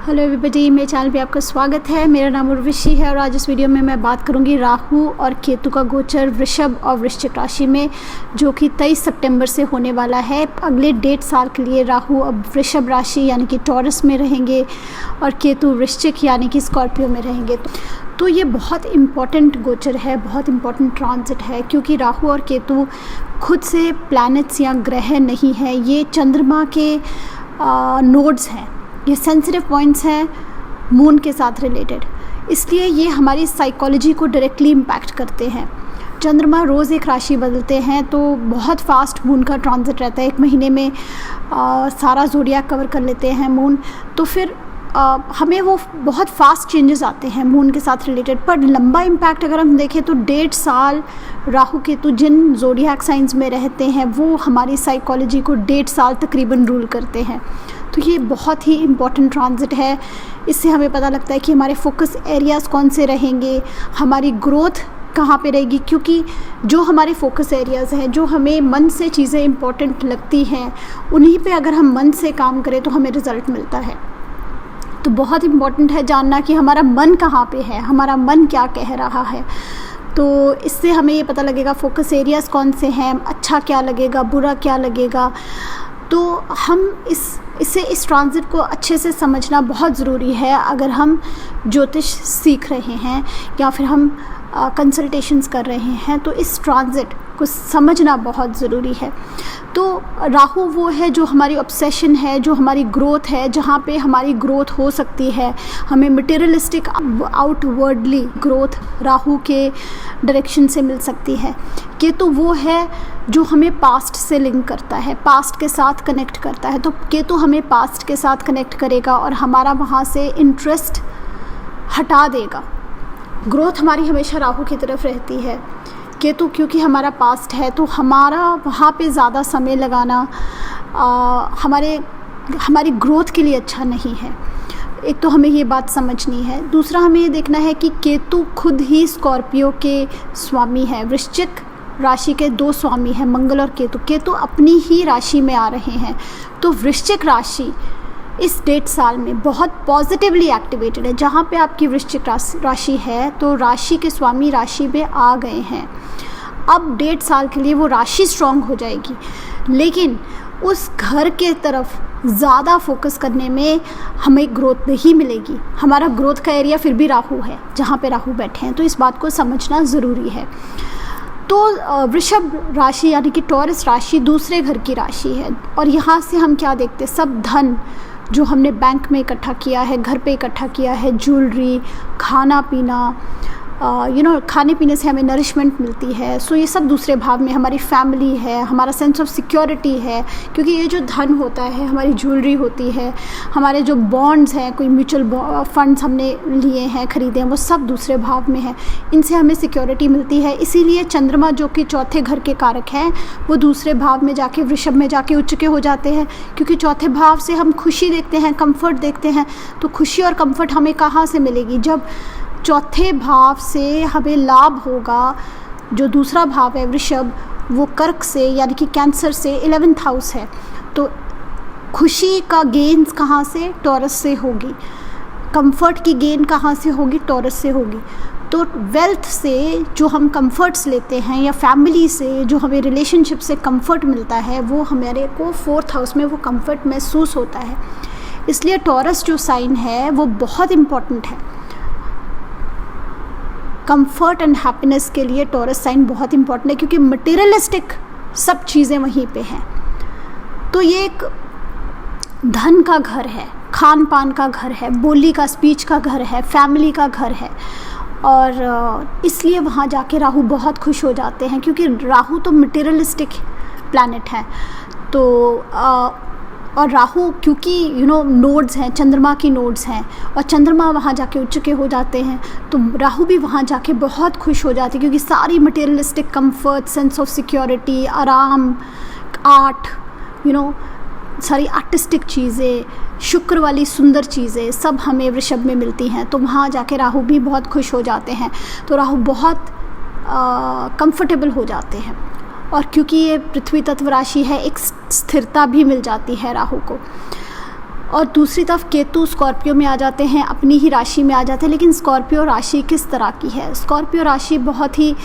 Hello everybody, मेरे channel पे आपका स्वागत है। मेरा नाम उर्वशी है और आज इस वीडियो में मैं बात करूंगी राहु और केतु का गोचर वृषभ और वृश्चिक राशि में, जो कि 23 सितंबर से होने वाला है। अगले 1.5 साल के लिए राहु अब वृषभ राशि यानी कि टॉरस में रहेंगे और केतु वृश्चिक यानी कि स्कॉर्पियो में रहेंगे। तो ये बहुत इम्पॉर्टेंट गोचर है, बहुत इम्पॉर्टेंट ट्रांजिट है, क्योंकि राहु और केतु खुद से प्लैनेट्स या ग्रह नहीं है, ये चंद्रमा के नोड्स हैं, ये सेंसिटिव पॉइंट्स हैं मून के साथ रिलेटेड। इसलिए ये हमारी साइकोलॉजी को डायरेक्टली इम्पैक्ट करते हैं। चंद्रमा रोज़ एक राशि बदलते हैं, तो बहुत फास्ट मून का ट्रांजिट रहता है। 1 महीने में सारा ज़ोडियाक कवर कर लेते हैं मून, तो फिर हमें वो बहुत फास्ट चेंजेस आते हैं मून के साथ रिलेटेड। पर लंबा इम्पैक्ट अगर हम देखें तो 1.5 साल राहु केतु जिन ज़ोडियाक साइंस में रहते हैं वो हमारी साइकोलॉजी को 1.5 साल तकरीबन रूल करते हैं। तो ये बहुत ही इम्पॉर्टेंट ट्रांजिट है। इससे हमें पता लगता है कि हमारे फोकस एरियाज़ कौन से रहेंगे, हमारी ग्रोथ कहाँ पे रहेगी, क्योंकि जो हमारे फोकस एरियाज़ हैं, जो हमें मन से चीज़ें इम्पॉर्टेंट लगती हैं, उन्हीं पे अगर हम मन से काम करें तो हमें रिज़ल्ट मिलता है। तो बहुत इम्पॉर्टेंट है जानना कि हमारा मन कहाँ पे है, हमारा मन क्या कह रहा है। तो इससे हमें ये पता लगेगा फोकस एरियाज़ कौन से हैं, अच्छा क्या लगेगा, बुरा क्या लगेगा। तो हम इस ट्रांजिट को अच्छे से समझना बहुत ज़रूरी है अगर हम ज्योतिष सीख रहे हैं या फिर हम कंसल्टेशंस कर रहे हैं, तो इस ट्रांजिट को समझना बहुत ज़रूरी है। तो राहु वो है जो हमारी ऑब्सेशन है, जो हमारी ग्रोथ है, जहाँ पे हमारी ग्रोथ हो सकती है, हमें मटेरियलिस्टिक आउटवर्डली ग्रोथ राहु के डायरेक्शन से मिल सकती है। केतु वो है जो हमें पास्ट से लिंक करता है, पास्ट के साथ कनेक्ट करता है। तो केतु हमें पास्ट के साथ कनेक्ट करेगा और हमारा वहाँ से इंटरेस्ट हटा देगा। ग्रोथ हमारी हमेशा राहु की तरफ रहती है। केतु क्योंकि हमारा पास्ट है, तो हमारा वहाँ पे ज़्यादा समय लगाना हमारी ग्रोथ के लिए अच्छा नहीं है। एक तो हमें ये बात समझनी है। दूसरा हमें ये देखना है कि केतु खुद ही स्कॉर्पियो के स्वामी है। वृश्चिक राशि के 2 स्वामी हैं, मंगल और केतु। केतु अपनी ही राशि में आ रहे हैं, तो वृश्चिक राशि इस 1.5 साल में बहुत पॉजिटिवली एक्टिवेटेड है। जहाँ पे आपकी वृश्चिक राशि है तो राशि के स्वामी राशि में आ गए हैं। अब 1.5 साल के लिए वो राशि स्ट्रांग हो जाएगी, लेकिन उस घर के तरफ ज़्यादा फोकस करने में हमें ग्रोथ नहीं मिलेगी। हमारा ग्रोथ का एरिया फिर भी राहु है, जहाँ पे राहु बैठे हैं, तो इस बात को समझना ज़रूरी है। तो वृषभ राशि यानी कि टॉरस राशि दूसरे घर की राशि है, और यहाँ से हम क्या देखते हैं, सब धन जो हमने बैंक में इकट्ठा किया है, घर पे इकट्ठा किया है, ज्वेलरी, खाना पीना, खाने पीने से हमें नरिशमेंट मिलती है। सो ये सब दूसरे भाव में हमारी फैमिली है, हमारा सेंस ऑफ सिक्योरिटी है, क्योंकि ये जो धन होता है, हमारी ज्वेलरी होती है, हमारे जो बॉन्ड्स हैं, कोई म्यूचुअल फंड्स हमने लिए हैं, ख़रीदे हैं, वो सब दूसरे भाव में है। इनसे हमें सिक्योरिटी मिलती है। इसीलिए चंद्रमा जो कि चौथे घर के कारक हैं, वो दूसरे भाव में जाके वृषभ में जाके उच्च के हो जाते हैं, क्योंकि चौथे भाव से हम खुशी देखते हैं, कंफर्ट देखते हैं। तो खुशी और कंफर्ट हमें कहाँ से मिलेगी, जब चौथे भाव से हमें लाभ होगा। जो दूसरा भाव है वृषभ, वो कर्क से यानी कि कैंसर से 11th हाउस है। तो खुशी का गेन्स कहाँ से, टॉरस से होगी। कंफर्ट की गेन कहाँ से होगी, टॉरस से होगी। तो वेल्थ से जो हम कंफर्ट्स लेते हैं, या फैमिली से जो हमें रिलेशनशिप से कंफर्ट मिलता है, वो हमारे को 4th हाउस में वो कंफर्ट महसूस होता है। इसलिए टॉरस जो साइन है वो बहुत इम्पॉर्टेंट है। कंफर्ट एंड हैप्पीनेस के लिए टॉरस साइन बहुत इंपॉर्टेंट है, क्योंकि मटेरियलिस्टिक सब चीज़ें वहीं पे हैं। तो ये एक धन का घर है, खान पान का घर है, बोली का, स्पीच का घर है, फैमिली का घर है, और इसलिए वहाँ जाके राहु बहुत खुश हो जाते हैं, क्योंकि राहु तो मटेरियलिस्टिक प्लैनेट है। तो और राहु क्योंकि नोड्स हैं, चंद्रमा की नोड्स हैं, और चंद्रमा वहाँ जाके उच्च के हो जाते हैं, तो राहु भी वहाँ जाके बहुत खुश हो जाते हैं, क्योंकि सारी materialistic comfort, sense of security, आराम, आर्ट, सारी आर्टिस्टिक चीज़ें, शुक्र वाली सुंदर चीज़ें सब हमें वृषभ में मिलती हैं। तो वहाँ जाके राहु भी बहुत खुश हो जाते हैं। तो राहु बहुत कंफर्टेबल हो जाते हैं। और क्योंकि ये पृथ्वी तत्व राशि है, एक स्थिरता भी मिल जाती है राहु को। और दूसरी तरफ केतु स्कॉर्पियो में आ जाते हैं, अपनी ही राशि में आ जाते हैं। लेकिन स्कॉर्पियो राशि किस तरह की है? स्कॉर्पियो राशि बहुत ही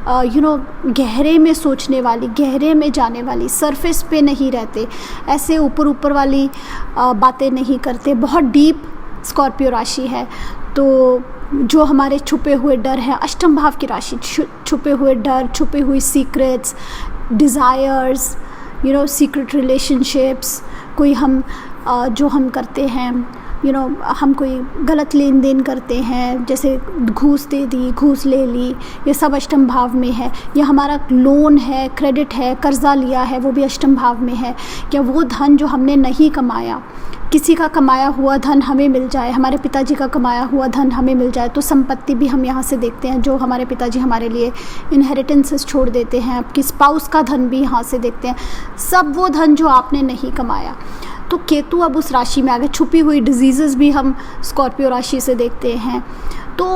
गहरे में सोचने वाली, गहरे में जाने वाली, सरफेस पे नहीं रहते, ऐसे ऊपर ऊपर वाली बातें नहीं करते, बहुत डीप स्कॉर्पियो राशि है। तो जो हमारे छुपे हुए डर हैं, अष्टम भाव की राशि, छुपे हुए डर, छुपे हुई सीक्रेट्स, डिज़ायर्स, सीक्रेट रिलेशनशिप्स, कोई हम जो हम करते हैं, हम कोई गलत लेन देन करते हैं, जैसे घूस दे दी, घूस ले ली, ये सब अष्टम भाव में है। या हमारा लोन है, क्रेडिट है, कर्जा लिया है, वो भी अष्टम भाव में है। या वो धन जो हमने नहीं कमाया, किसी का कमाया हुआ धन हमें मिल जाए, हमारे पिताजी का कमाया हुआ धन हमें मिल जाए, तो संपत्ति भी हम यहाँ से देखते हैं, जो हमारे पिताजी हमारे लिए इनहेरिटेंसेस छोड़ देते हैं। आपकी स्पाउस का धन भी यहाँ से देखते हैं, सब वो धन जो आपने नहीं कमाया। तो केतु अब उस राशि में आ गए। छुपी हुई डिजीज़ेस भी हम स्कॉर्पियो राशि से देखते हैं। तो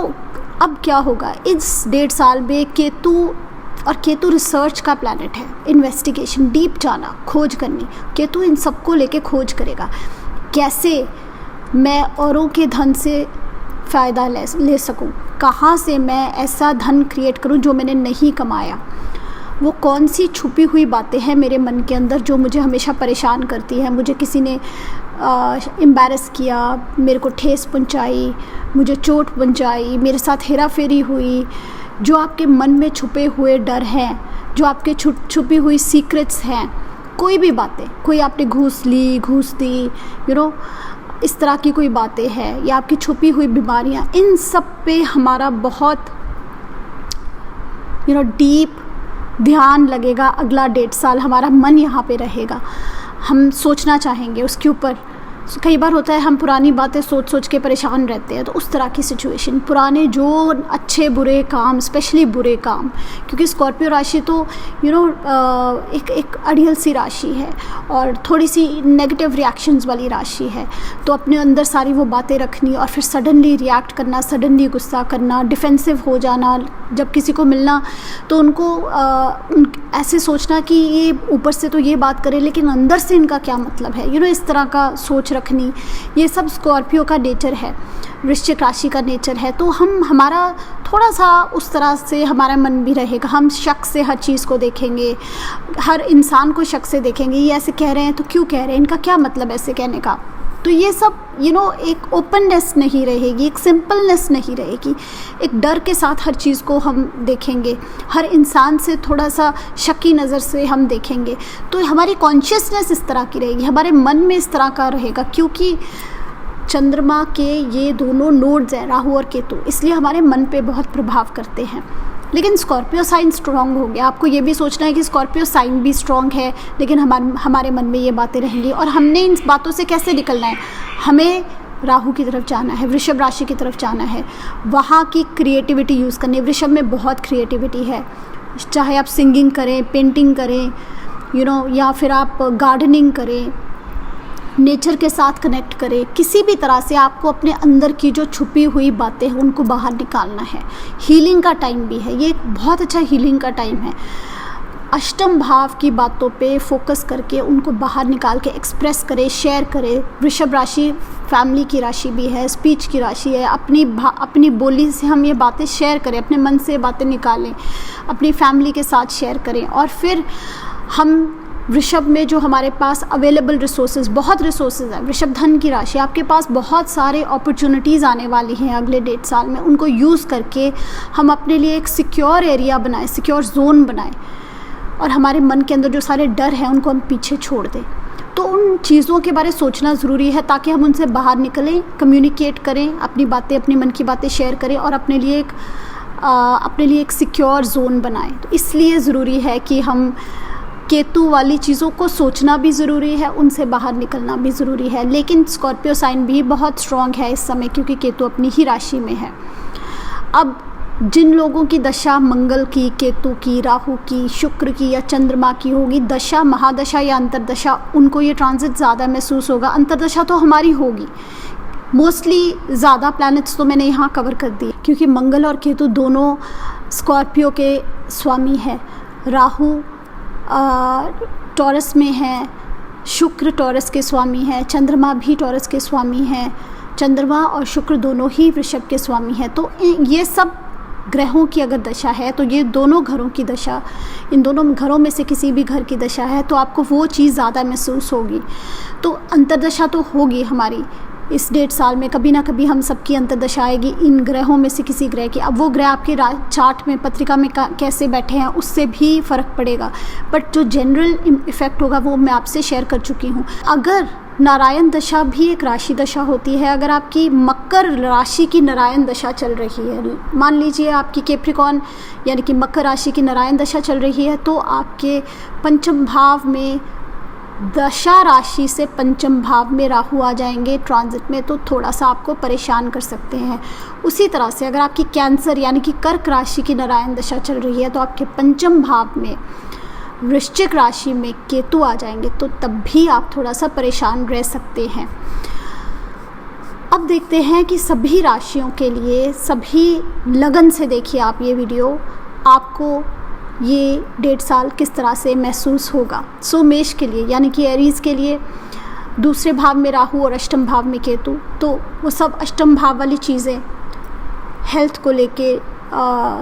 अब क्या होगा इस 1.5 साल में? केतु रिसर्च का प्लैनेट है, इन्वेस्टिगेशन, डीप जाना, खोज करनी। केतु इन सबको लेके खोज करेगा, कैसे मैं औरों के धन से फ़ायदा ले सकूं, कहाँ से मैं ऐसा धन क्रिएट करूं जो मैंने नहीं कमाया। वो कौन सी छुपी हुई बातें हैं मेरे मन के अंदर जो मुझे हमेशा परेशान करती है। मुझे किसी ने एम्बैरस किया, मेरे को ठेस पहुंचाई, मुझे चोट पहुंचाई, मेरे साथ हेरा फेरी हुई। जो आपके मन में छुपे हुए डर हैं, जो आपके छुपी हुई सीक्रेट्स हैं, कोई भी बातें, कोई आपने घूस ली, घूस दी, इस तरह की कोई बातें हैं, या आपकी छुपी हुई बीमारियां, इन सब पे हमारा बहुत डीप ध्यान लगेगा। अगला 1.5 साल हमारा मन यहाँ पे रहेगा, हम सोचना चाहेंगे उसके ऊपर। कई बार होता है हम पुरानी बातें सोच सोच के परेशान रहते हैं, तो उस तरह की सिचुएशन, पुराने जो अच्छे बुरे काम, स्पेशली बुरे काम, क्योंकि स्कॉर्पियो राशि तो एक अड़ियल सी राशि है और थोड़ी सी नेगेटिव रिएक्शंस वाली राशि है। तो अपने अंदर सारी वो बातें रखनी और फिर सडनली रिएक्ट करना, सडनली गुस्सा करना, डिफेंसिव हो जाना, जब किसी को मिलना तो उनको ऐसे सोचना कि ये ऊपर से तो ये बात करे लेकिन अंदर से इनका क्या मतलब है, इस तरह का सोच रखनी। ये सब स्कॉर्पियो का नेचर है, वृश्चिक राशि का नेचर है। तो हमारा थोड़ा सा उस तरह से हमारा मन भी रहेगा। हम शक से हर चीज़ को देखेंगे, हर इंसान को शक से देखेंगे। ये ऐसे कह रहे हैं तो क्यों कह रहे हैं, इनका क्या मतलब ऐसे कहने का। तो ये सब एक ओपननेस नहीं रहेगी, एक सिंपलनेस नहीं रहेगी, एक डर के साथ हर चीज़ को हम देखेंगे, हर इंसान से थोड़ा सा शकी नज़र से हम देखेंगे। तो हमारी कॉन्शियसनेस इस तरह की रहेगी, हमारे मन में इस तरह का रहेगा, क्योंकि चंद्रमा के ये दोनों नोड्स हैं, राहु और केतु, इसलिए हमारे मन पे बहुत प्रभाव करते हैं। लेकिन स्कॉर्पियो साइन स्ट्रॉन्ग हो गया। आपको ये भी सोचना है कि स्कॉर्पियो साइन भी स्ट्रॉन्ग है, लेकिन हमारे मन में ये बातें रहेंगी और हमने इन बातों से कैसे निकलना है। हमें राहु की तरफ जाना है, वृषभ राशि की तरफ जाना है, वहाँ की क्रिएटिविटी यूज़ करनी है। वृषभ में बहुत क्रिएटिविटी है, चाहे आप सिंगिंग करें, पेंटिंग करें, या फिर आप गार्डनिंग करें, नेचर के साथ कनेक्ट करें, किसी भी तरह से आपको अपने अंदर की जो छुपी हुई बातें हैं उनको बाहर निकालना है। हीलिंग का टाइम भी है, ये एक बहुत अच्छा हीलिंग का टाइम है। अष्टम भाव की बातों पे फोकस करके उनको बाहर निकाल के एक्सप्रेस करें, शेयर करें। वृषभ राशि फैमिली की राशि भी है, स्पीच की राशि है। अपनी बोली से हम ये बातें शेयर करें, अपने मन से बातें निकालें, अपनी फैमिली के साथ शेयर करें। और फिर हम वृषभ में जो हमारे पास अवेलेबल रिसोर्सेज, बहुत रिसोर्सेज हैं। वृषभ धन की राशि, आपके पास बहुत सारे अपॉर्चुनिटीज़ आने वाली हैं अगले 1.5 साल में। उनको यूज़ करके हम अपने लिए एक सिक्योर एरिया बनाएं, सिक्योर जोन बनाएं, और हमारे मन के अंदर जो सारे डर हैं उनको हम पीछे छोड़ दें। तो उन चीज़ों के बारे सोचना ज़रूरी है ताकि हम उनसे बाहर निकलें, कम्युनिकेट करें, अपनी बातें, अपने मन की बातें शेयर करें और अपने लिए एक सिक्योर जोन बनाएं। तो इसलिए ज़रूरी है कि हम केतु वाली चीज़ों को सोचना भी ज़रूरी है, उनसे बाहर निकलना भी ज़रूरी है। लेकिन स्कॉर्पियो साइन भी बहुत स्ट्रॉन्ग है इस समय, क्योंकि केतु अपनी ही राशि में है। अब जिन लोगों की दशा मंगल की, केतु की, राहु की, शुक्र की या चंद्रमा की होगी, दशा, महादशा या अंतरदशा, उनको ये ट्रांजिट ज़्यादा महसूस होगा। अंतरदशा तो हमारी होगी, मोस्टली ज़्यादा प्लैनेट्स तो मैंने यहाँ कवर कर दिए, क्योंकि मंगल और केतु दोनों स्कॉर्पियो के स्वामी है। राहु टॉरस में है, शुक्र टॉरस के स्वामी हैं, चंद्रमा भी टॉरस के स्वामी हैं, चंद्रमा और शुक्र दोनों ही वृषभ के स्वामी हैं। तो ये सब ग्रहों की अगर दशा है तो ये दोनों घरों की दशा, इन दोनों घरों में से किसी भी घर की दशा है तो आपको वो चीज़ ज़्यादा महसूस होगी। तो अंतर्दशा तो होगी हमारी इस 1.5 साल में, कभी ना कभी हम सबकी अंतर्दशा आएगी इन ग्रहों में से किसी ग्रह की। अब वो ग्रह आपके चार्ट में, पत्रिका में कैसे बैठे हैं उससे भी फ़र्क पड़ेगा, बट जो जनरल इफ़ेक्ट होगा वो मैं आपसे शेयर कर चुकी हूँ। अगर नारायण दशा भी एक राशि दशा होती है, अगर आपकी मकर राशि की नारायण दशा चल रही है, मान लीजिए आपकी कैप्रिकॉर्न यानी कि मकर राशि की नारायण दशा चल रही है, तो आपके पंचम भाव में, दशा राशि से पंचम भाव में राहु आ जाएंगे ट्रांजिट में, तो थोड़ा सा आपको परेशान कर सकते हैं। उसी तरह से अगर आपकी कैंसर यानी कि कर्क राशि की नारायण दशा चल रही है तो आपके पंचम भाव में वृश्चिक राशि में केतु आ जाएंगे, तो तब भी आप थोड़ा सा परेशान रह सकते हैं। अब देखते हैं कि सभी राशियों के लिए, सभी लगन से देखिए आप ये वीडियो, आपको ये 1.5 साल किस तरह से महसूस होगा। सो मेष के लिए यानी कि एरीज़ के लिए दूसरे भाव में राहु और अष्टम भाव में केतु, तो वो सब अष्टम भाव वाली चीज़ें, हेल्थ को लेके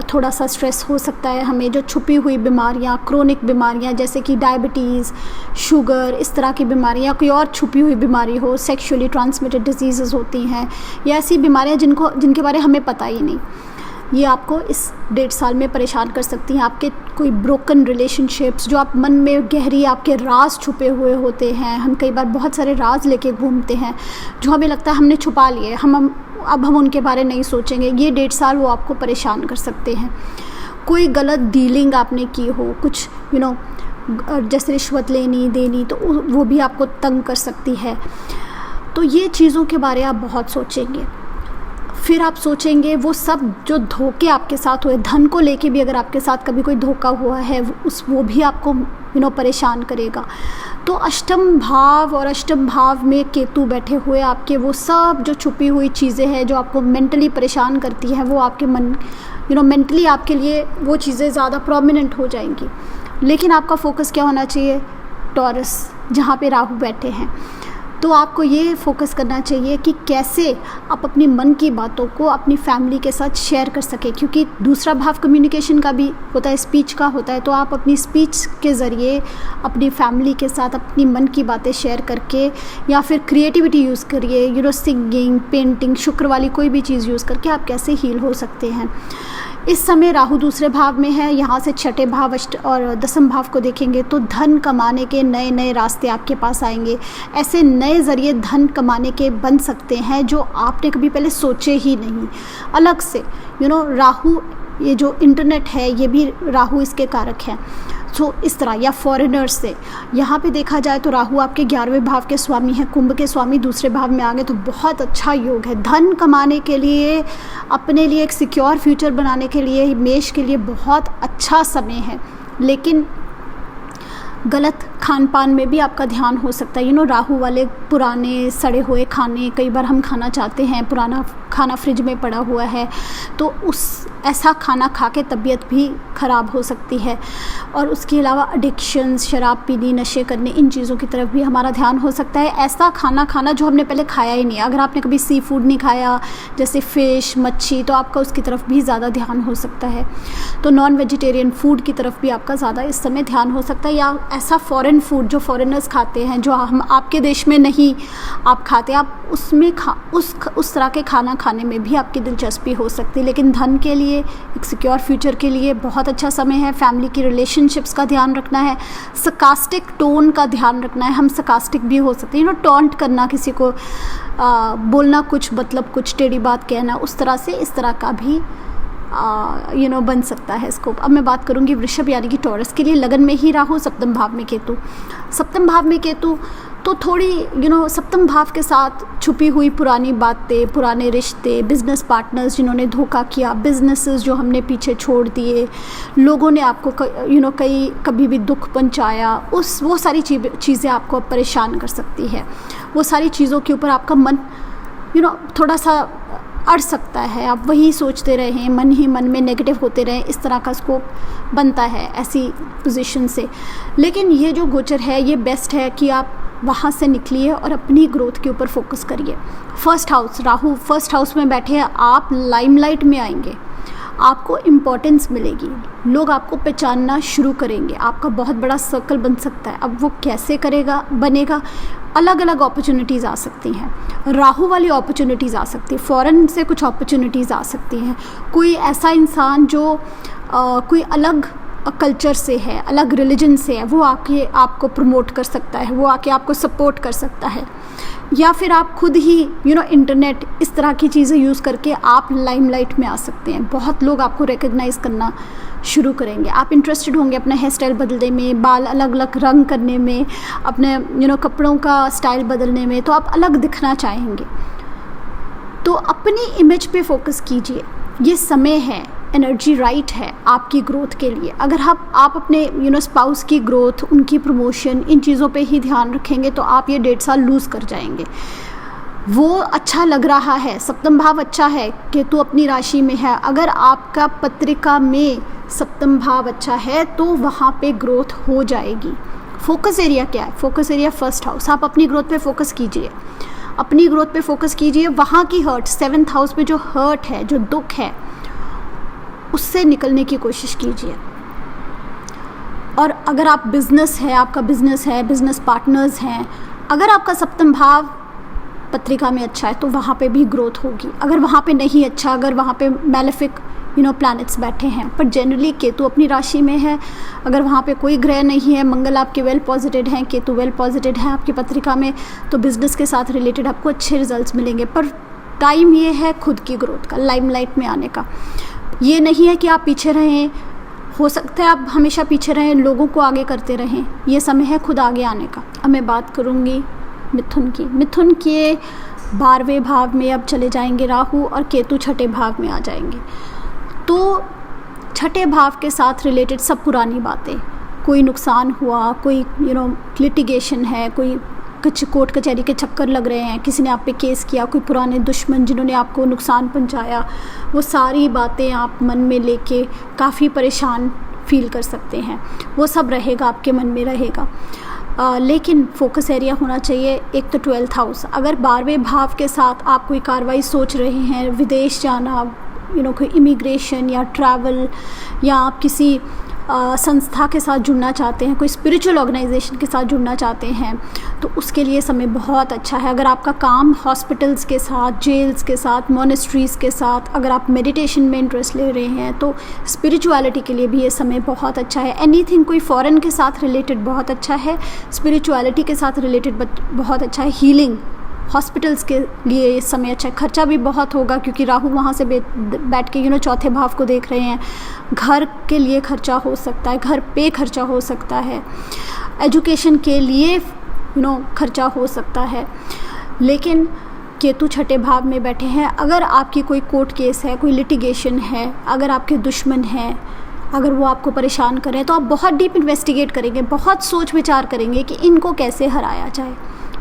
थोड़ा सा स्ट्रेस हो सकता है हमें, जो छुपी हुई बीमारियां, क्रोनिक बीमारियां जैसे कि डायबिटीज़, शुगर, इस तरह की बीमारियां, कोई और छुपी हुई बीमारी हो, सेक्सुअली ट्रांसमिटेड डिजीज़ होती हैं या ऐसी बीमारियां जिनके बारे हमें पता ही नहीं, ये आपको इस 1.5 साल में परेशान कर सकती हैं। आपके कोई ब्रोकन रिलेशनशिप्स, जो आप मन में गहरी आपके राज छुपे हुए होते हैं, हम कई बार बहुत सारे राज लेके घूमते हैं जो हमें लगता है हमने छुपा लिए, अब हम उनके बारे नहीं सोचेंगे, ये 1.5 साल वो आपको परेशान कर सकते हैं। कोई गलत डीलिंग आपने की हो, कुछ जैसे रिश्वत लेनी देनी, तो वो भी आपको तंग कर सकती है। तो ये चीज़ों के बारे आप बहुत सोचेंगे। फिर आप सोचेंगे वो सब जो धोखे आपके साथ हुए, धन को लेके भी अगर आपके साथ कभी कोई धोखा हुआ है वो भी आपको परेशान करेगा। तो अष्टम भाव और अष्टम भाव में केतु बैठे हुए आपके वो सब जो छुपी हुई चीज़ें हैं जो आपको मेंटली परेशान करती हैं, वो आपके मन मेंटली आपके लिए वो चीज़ें ज़्यादा प्रोमिनेंट हो जाएंगी। लेकिन आपका फोकस क्या होना चाहिए? टॉरस, जहाँ पे राहु बैठे हैं। तो आपको ये फोकस करना चाहिए कि कैसे आप अपनी मन की बातों को अपनी फैमिली के साथ शेयर कर सकें, क्योंकि दूसरा भाव कम्युनिकेशन का भी होता है, स्पीच का होता है। तो आप अपनी स्पीच के ज़रिए अपनी फैमिली के साथ अपनी मन की बातें शेयर करके, या फिर क्रिएटिविटी यूज़ करिए, सिंगिंग, पेंटिंग, शुक्र वाली कोई भी चीज़ यूज़ करके आप कैसे हील हो सकते हैं। इस समय राहु दूसरे भाव में है, यहाँ से छठे भाव और दसम भाव को देखेंगे तो धन कमाने के नए नए रास्ते आपके पास आएंगे। ऐसे नए ज़रिए धन कमाने के बन सकते हैं जो आपने कभी पहले सोचे ही नहीं। अलग से राहु, ये जो इंटरनेट है ये भी राहु इसके कारक हैं। सो इस तरह, या फॉरेनर्स से यहाँ पे देखा जाए तो राहु आपके 11वें भाव के स्वामी हैं, कुंभ के स्वामी दूसरे भाव में आ गए, तो बहुत अच्छा योग है। धन कमाने के लिए, अपने लिए एक सिक्योर फ्यूचर बनाने के लिए मेष के लिए बहुत अच्छा समय है। लेकिन गलत खान पान में भी आपका ध्यान हो सकता है। राहु वाले पुराने सड़े हुए खाने, कई बार हम खाना चाहते हैं, पुराना खाना फ्रिज में पड़ा हुआ है, तो ऐसा खाना खा के तबीयत भी ख़राब हो सकती है। और उसके अलावा एडिक्शंस, शराब पीनी, नशे करने, इन चीज़ों की तरफ भी हमारा ध्यान हो सकता है। ऐसा खाना खाना जो हमने पहले खाया ही नहीं। अगर आपने कभी सी फूड नहीं खाया, जैसे फ़िश, मच्छी, तो आपका उसकी तरफ भी ज़्यादा ध्यान हो सकता है। तो नॉन वेजिटेरियन फूड की तरफ भी आपका ज़्यादा इस समय ध्यान हो सकता है, या ऐसा फॉरेन फूड जो फॉरेनर्स खाते हैं, जो हम आपके देश में नहीं आप खाते, आप उसमें उस तरह के खाना खाने में भी आपकी दिलचस्पी हो सकती है। लेकिन धन के लिए, एक सिक्योर फ्यूचर के लिए बहुत अच्छा समय है। फैमिली की रिलेशनशिप्स का ध्यान रखना है, सरकास्टिक टोन का ध्यान रखना है। हम सरकास्टिक भी हो सकते हैं, टॉन्ट करना, किसी को बोलना कुछ मतलब कुछ टेढ़ी बात कहना, उस तरह से इस तरह का भी बन सकता है स्कोप। अब मैं बात करूंगी वृषभ यानी कि टॉरस के लिए। लगन में ही राहु, सप्तम भाव में केतु। सप्तम भाव में केतु तो थोड़ी सप्तम भाव के साथ छुपी हुई पुरानी बातें, पुराने रिश्ते, बिजनेस पार्टनर्स जिन्होंने धोखा किया, बिजनेसेस जो हमने पीछे छोड़ दिए, लोगों ने आपको कभी भी दुख पहुंचाया, वो सारी चीज़ें आपको परेशान कर सकती है। वो सारी चीज़ों के ऊपर आपका मन थोड़ा सा अड़ सकता है। आप वही सोचते रहें, मन ही मन में नेगेटिव होते रहें, इस तरह का स्कोप बनता है ऐसी पोजीशन से। लेकिन ये जो गोचर है ये बेस्ट है कि आप वहाँ से निकलिए और अपनी ग्रोथ के ऊपर फोकस करिए। First house, Rahu first house में बैठे हैं, आप लाइमलाइट में आएंगे, आपको इम्पोर्टेंस मिलेगी, लोग आपको पहचानना शुरू करेंगे, आपका बहुत बड़ा सर्कल बन सकता है। अब वो कैसे बनेगा, अलग अलग अपॉर्चुनिटीज़ आ सकती हैं, राहु वाली अपॉर्चुनिटीज़ आ सकती है, फॉरेन से कुछ अपॉर्चुनिटीज़ आ सकती हैं, कोई ऐसा इंसान जो कोई अलग कल्चर से है, अलग रिलीजन से है, वो आके आपको प्रमोट कर सकता है, वो आके आपको सपोर्ट कर सकता है, या फिर आप खुद ही इंटरनेट इस तरह की चीज़ें यूज़ करके आप लाइमलाइट में आ सकते हैं। बहुत लोग आपको रिकग्नाइज़ करना शुरू करेंगे, आप इंटरेस्टेड होंगे अपना हेयर स्टाइल बदलने में, बाल अलग अलग रंग करने में, अपने कपड़ों का स्टाइल बदलने में, तो आप अलग दिखना चाहेंगे। तो अपनी इमेज पे फोकस कीजिए, ये समय है, एनर्जी राइट है आपकी ग्रोथ के लिए। अगर आप अपने स्पाउस की ग्रोथ, उनकी प्रमोशन, इन चीज़ों पे ही ध्यान रखेंगे तो आप ये 1.5 साल लूज़ कर जाएंगे। वो अच्छा लग रहा है, सप्तम भाव अच्छा है, केतु अपनी राशि में है, अगर आपका पत्रिका में सप्तम भाव अच्छा है तो वहाँ पे ग्रोथ हो जाएगी। फोकस एरिया क्या है? Focus area first house. आप अपनी ग्रोथ पे फोकस कीजिए, अपनी ग्रोथ पे फोकस कीजिए। वहाँ की हर्ट, 7th हाउस पे जो हर्ट है, जो दुख है, उससे निकलने की कोशिश कीजिए। और अगर आप बिजनेस है, आपका बिजनेस है, बिजनेस पार्टनर्स हैं, अगर आपका सप्तम भाव पत्रिका में अच्छा है तो वहाँ पे भी ग्रोथ होगी। अगर वहाँ पे नहीं अच्छा, अगर वहाँ पे मैलेफिक प्लैनेट्स बैठे हैं, पर जनरली केतु अपनी राशि में है, अगर वहाँ पे कोई ग्रह नहीं है, मंगल आपके वेल पॉजिटेड हैं, केतु वेल पॉजिटेड है आपकी पत्रिका में, तो बिजनेस के साथ रिलेटेड आपको अच्छे रिजल्ट्स मिलेंगे। पर टाइम ये है खुद की ग्रोथ का, लाइमलाइट में आने का। ये नहीं है कि आप पीछे रहें, हो सकता है आप हमेशा पीछे रहें, लोगों को आगे करते रहें, ये समय है खुद आगे आने का। अब मैं बात करूँगी मिथुन की। मिथुन के 12वें भाव में अब चले जाएंगे राहु, और केतु 6ठे भाव में आ जाएंगे। तो 6ठे भाव के साथ रिलेटेड सब पुरानी बातें, कोई नुकसान हुआ, कोई लिटिगेशन है, कोई कोर्ट कचहरी के चक्कर लग रहे हैं, किसी ने आप पे केस किया, कोई पुराने दुश्मन जिन्होंने आपको नुकसान पहुंचाया, वो सारी बातें आप मन में लेके काफ़ी परेशान फील कर सकते हैं। वो सब रहेगा, आपके मन में रहेगा। लेकिन फोकस एरिया होना चाहिए एक तो 12th हाउस। अगर 12वें भाव के साथ आप कोई कार्रवाई सोच रहे हैं, विदेश जाना, कोई इमिग्रेशन या ट्रैवल, या आप किसी संस्था के साथ जुड़ना चाहते हैं, कोई स्पिरिचुअल ऑर्गेनाइजेशन के साथ जुड़ना चाहते हैं, तो उसके लिए समय बहुत अच्छा है। अगर आपका काम हॉस्पिटल्स के साथ, जेल्स के साथ, मोनेस्ट्रीज़ के साथ, अगर आप मेडिटेशन में इंटरेस्ट ले रहे हैं तो स्पिरिचुअलिटी के लिए भी ये समय बहुत अच्छा है। एनीथिंग कोई फॉरेन के साथ रिलेटेड बहुत अच्छा है, स्पिरिचुअलिटी के साथ रिलेटेड बहुत अच्छा है, हीलिंग, हॉस्पिटल्स के लिए इस समय अच्छा है। खर्चा भी बहुत होगा क्योंकि राहु वहाँ से बैठ के चौथे भाव को देख रहे हैं। घर के लिए खर्चा हो सकता है, घर पे खर्चा हो सकता है, एजुकेशन के लिए खर्चा हो सकता है। लेकिन केतु 6ठे भाव में बैठे हैं, अगर आपकी कोई कोर्ट केस है, कोई लिटिगेशन है, अगर आपके दुश्मन हैं, अगर वो आपको परेशान करें, तो आप बहुत डीप इन्वेस्टिगेट करेंगे, बहुत सोच विचार करेंगे कि इनको कैसे हराया जाए,